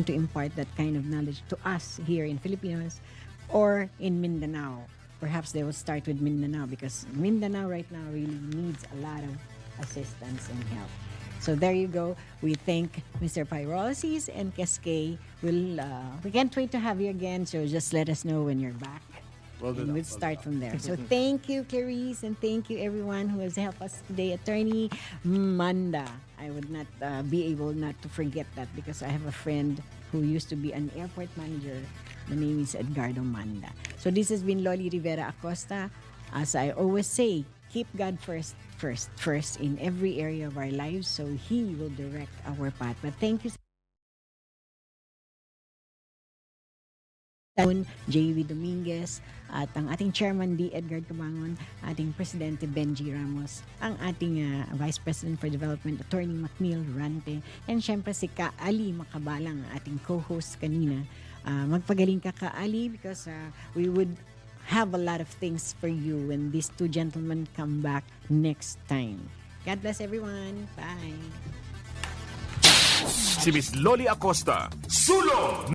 to impart that kind of knowledge to us here in Filipinos or in Mindanao. Perhaps they will start with Mindanao, because Mindanao right now really needs a lot of assistance and help. So there you go. We thank Mr. Pyrolysis and Kesuke. We can't wait to have you again, so just let us know when you're back. We'll start from there. So thank you, Clarice, and thank you everyone who has helped us today. Attorney Manda. I would not be able not to forget that, because I have a friend who used to be an airport manager. The name is Edgardo Manda. So this has been Loli Rivera Acosta. As I always say, keep God first in every area of our lives, so He will direct our path. But thank you, J.V. Dominguez, at ang ating chairman D. Edgar Cabangon, ating presidente Benji Ramos, ang ating Vice President for Development Attorney Macneil Rante, and syempre si Ka Ali Makabalang, ating co-host kanina. Magpagaling ka, Ka Ali, because we would have a lot of things for you when these two gentlemen come back next time. God bless everyone. Bye. Si Miss Loli Acosta, Sulong!